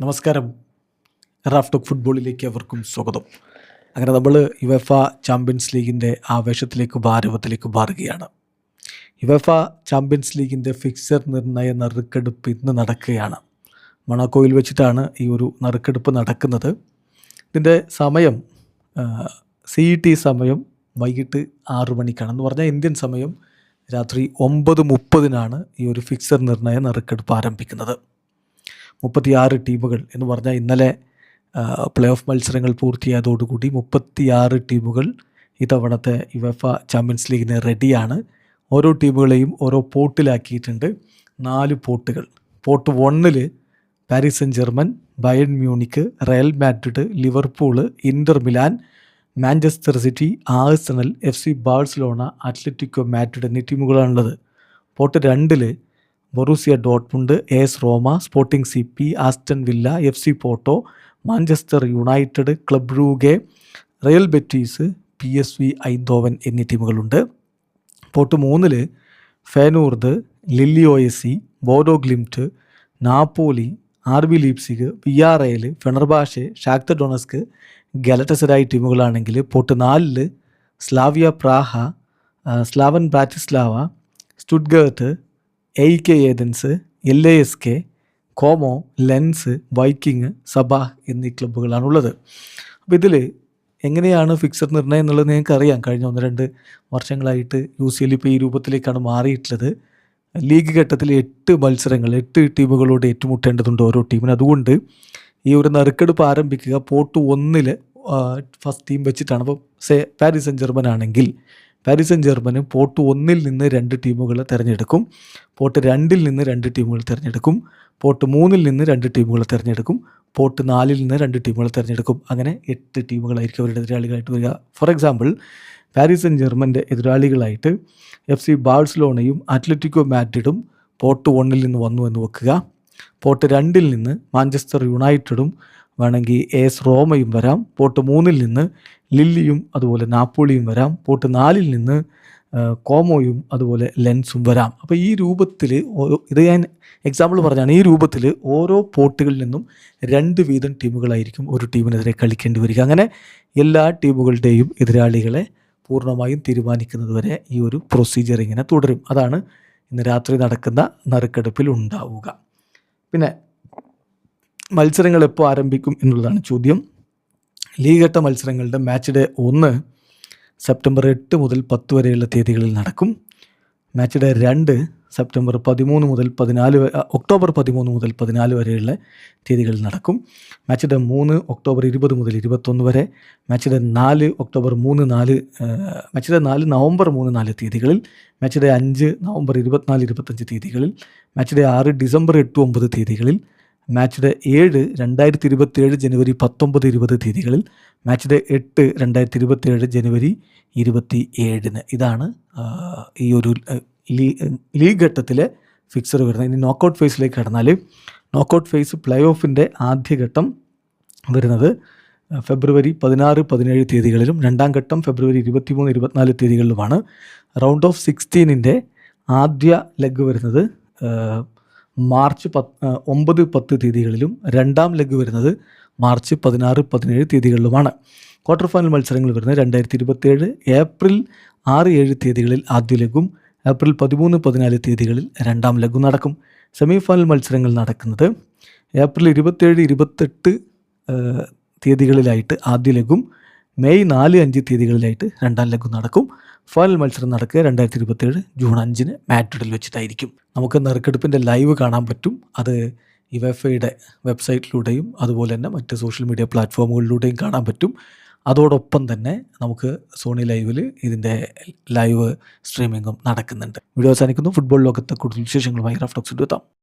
നമസ്കാരം. Raf talk ഫുട്ബോളിലേക്ക് അവർക്കും സ്വാഗതം. അങ്ങനെ നമ്മൾ യുവേഫ ചാമ്പ്യൻസ് ലീഗിൻ്റെ ആവേശത്തിലേക്ക് ഭാരവത്തിലേക്ക് മാറുകയാണ്. യുവേഫ ചാമ്പ്യൻസ് ലീഗിൻ്റെ ഫിക്സർ നിർണയ നറുക്കെടുപ്പ് ഇന്ന് നടക്കുകയാണ്. മൊണാക്കോയിൽ വെച്ചിട്ടാണ് ഈ ഒരു നറുക്കെടുപ്പ് നടക്കുന്നത്. ഇതിൻ്റെ സമയം CET സമയം വൈകിട്ട് 6 മണിക്കാണ്. എന്ന് പറഞ്ഞാൽ ഇന്ത്യൻ സമയം രാത്രി 9:30 ഈ ഒരു ഫിക്സർ നിർണയ നറുക്കെടുപ്പ് ആരംഭിക്കുന്നത്. 36 ടീമുകൾ എന്ന് പറഞ്ഞാൽ ഇന്നലെ പ്ലേ ഓഫ് മത്സരങ്ങൾ പൂർത്തിയായതോടുകൂടി 36 ടീമുകൾ ഇത്തവണത്തെ യുവേഫ ചാമ്പ്യൻസ് ലീഗിന് റെഡിയാണ്. ഓരോ ടീമുകളെയും ഓരോ പോട്ടിലാക്കിയിട്ടുണ്ട്. 4 പോട്ടുകൾ. Pot 1 Paris Saint Germain, Bayern Munich, Real Madrid, Liverpool, Inter Milan, Manchester City, Arsenal, FC Barcelona, Atletico Madrid എന്നീ ടീമുകളാണുള്ളത്. Pot 2 Borussia Dortmund, AS Roma, Sporting CP, Aston Villa, FC Porto, Manchester United, Club Brugge, Real Betis, PSV Eindhoven എന്നീ ടീമുകളുണ്ട്. Pot 3 Feyenoord, Lille OSC, Bodo Glimt, Napoli, RB Leipzig, Villarreal, Fenerbahce, Shakhtar Donetsk, Galatasaray ടീമുകളാണെങ്കിൽ pot 4 Slavia പ്രാഹ, സ്ലാവൻ Bratislava, Stuttgart, AEK Athens, LASK, Como, Lens, Viking, Sabah എന്നീ ക്ലബ്ബുകളാണുള്ളത്. അപ്പോൾ ഇതിൽ എങ്ങനെയാണ് fixer നിർണ്ണയം എന്നുള്ളത് നിങ്ങൾക്കറിയാം. കഴിഞ്ഞ 1-2 വർഷങ്ങളായിട്ട് UCL ഇപ്പോൾ ഈ രൂപത്തിലേക്കാണ് മാറിയിട്ടുള്ളത്. ലീഗ് ഘട്ടത്തിൽ 8 മത്സരങ്ങൾ, 8 ടീമുകളോട് ഏറ്റുമുട്ടേണ്ടതുണ്ട് ഓരോ ടീമിന്. അതുകൊണ്ട് ഈ ഒരു നറുക്കെടുപ്പ് ആരംഭിക്കുക പോട്ട് 1 ഫസ്റ്റ് ടീം വെച്ചിട്ടാണ്. അപ്പോൾ പാരീസ് സെൻ ജർമ്മൻ ആണെങ്കിൽ പാരീസ് സെൻ ജർമ്മന് പോട്ട് 1 നിന്ന് 2 ടീമുകൾ തിരഞ്ഞെടുക്കും. പോട്ട് 2 നിന്ന് 2 ടീമുകൾ തിരഞ്ഞെടുക്കും. പോട്ട് 3 നിന്ന് 2 ടീമുകൾ തിരഞ്ഞെടുക്കും. പോട്ട് 4 നിന്ന് 2 ടീമുകൾ തിരഞ്ഞെടുക്കും. അങ്ങനെ 8 ടീമുകളായിരിക്കും അവരുടെ എതിരാളികളായിട്ട് വരിക. ഫോർ എക്സാമ്പിൾ, പാരീസ് സെൻ ജർമ്മൻ്റെ എതിരാളികളായിട്ട് FC ബാഴ്സലോണയും അത്ലറ്റിക്കോ മാഡ്രിഡും പോട്ട് 1 നിന്ന് വന്നു എന്ന് വെക്കുക. പോട്ട് 2 നിന്ന് മാഞ്ചസ്റ്റർ യുണൈറ്റഡും വേണമെങ്കിൽ AS റോമയും വരാം. പോട്ട് 3 നിന്ന് ലില്ലിയും അതുപോലെ നാപ്പോളിയും വരാം. പോട്ട് 4 നിന്ന് കോമോയും അതുപോലെ ലെൻസും വരാം. അപ്പോൾ ഈ രൂപത്തിൽ ഇത് ഞാൻ എക്സാമ്പിൾ പറഞ്ഞാണ്. ഈ രൂപത്തിൽ ഓരോ പോട്ടുകളിൽ നിന്നും 2 വീതം ടീമുകളായിരിക്കും ഒരു ടീമിനെതിരെ കളിക്കേണ്ടി വരിക. അങ്ങനെ എല്ലാ ടീമുകളുടെയും എതിരാളികളെ പൂർണ്ണമായും തീരുമാനിക്കുന്നത് വരെ ഈ ഒരു പ്രൊസീജിയർ ഇങ്ങനെ തുടരും. അതാണ് ഇന്ന് രാത്രി നടക്കുന്ന നറുക്കെടുപ്പിൽ ഉണ്ടാവുക. പിന്നെ മത്സരങ്ങൾ എപ്പോൾ ആരംഭിക്കും എന്നുള്ളതാണ് ചോദ്യം. ലീഗ് ഘട്ട മത്സരങ്ങളുടെ മാച്ച് ഡേ 1 സെപ്റ്റംബർ 8 മുതൽ 10 വരെയുള്ള തീയതികളിൽ നടക്കും. മാച്ച് ഡേ 2 സെപ്റ്റംബർ 13 മുതൽ 14 ഒക്ടോബർ 13 മുതൽ 14 വരെയുള്ള തീയതികളിൽ നടക്കും. മാച്ച് ഡേ 3 ഒക്ടോബർ 20 മുതൽ 21 വരെ. Match day 4 October 3, 4 match day 4 November 3, 4 തീയതികളിൽ. മാച്ച് ഡേ 5 നവംബർ 24, 25 തീയതികളിൽ. മാച്ച് ഡേ 6 ഡിസംബർ 8, 9 തീയതികളിൽ. മാച്ച് ഡേ 7 2027 ജനുവരി 19, 20 തീയതികളിൽ. മാച്ച് ഡേ 8 2027 ജനുവരി 27. ഇതാണ് ഈ ഒരു ലീഗ് ഘട്ടത്തിലെ ഫിക്സർ വരുന്നത്. ഇനി നോക്കൗട്ട് ഫേസിലേക്ക് കടന്നാൽ നോക്കൗട്ട് ഫേസ് പ്ലേ ഓഫിൻ്റെ ആദ്യഘട്ടം വരുന്നത് ഫെബ്രുവരി 16, 17 തീയതികളിലും രണ്ടാം ഘട്ടം ഫെബ്രുവരി 23, 24 തീയതികളിലുമാണ്. റൗണ്ട് ഓഫ് 16ൻ്റെ ആദ്യ ലെഗ് വരുന്നത് മാർച്ച് 9, 10 തീയതികളിലും രണ്ടാം ലെഗ് വരുന്നത് മാർച്ച് 16, 17 തീയതികളിലുമാണ്. ക്വാർട്ടർ ഫൈനൽ മത്സരങ്ങൾ വരുന്നത് 2027 ഏപ്രിൽ 6, 7 തീയതികളിൽ ആദ്യ ലെഗും ഏപ്രിൽ 13, 14 തീയതികളിൽ രണ്ടാം ലെഗും നടക്കും. സെമി ഫൈനൽ മത്സരങ്ങൾ നടക്കുന്നത് ഏപ്രിൽ 27, 28 തീയതികളിലായിട്ട് ആദ്യ ലെഗും മെയ് 4, 5 തീയതികളിലായിട്ട് രണ്ടാം ലെഗും നടക്കും. ഫൈനൽ മത്സരം നടക്കുക 2027 ജൂൺ 5 മാഡ്രിഡിൽ വെച്ചിട്ടായിരിക്കും. നമുക്ക് നറുക്കെടുപ്പിൻ്റെ ലൈവ് കാണാൻ പറ്റും. അത് യുവേഫയുടെ വെബ്സൈറ്റിലൂടെയും അതുപോലെ തന്നെ മറ്റ് സോഷ്യൽ മീഡിയ പ്ലാറ്റ്ഫോമുകളിലൂടെയും കാണാൻ പറ്റും. അതോടൊപ്പം തന്നെ നമുക്ക് സോണി ലൈവിൽ ഇതിൻ്റെ ലൈവ് സ്ട്രീമിങ്ങും നടക്കുന്നുണ്ട്. വീഡിയോ അവസാനിക്കുന്നു. ഫുട്ബോൾ ലോകത്തെ കൂടുതൽ വിശേഷങ്ങളുമായി റാഫ് ടോക്സ് എത്താം.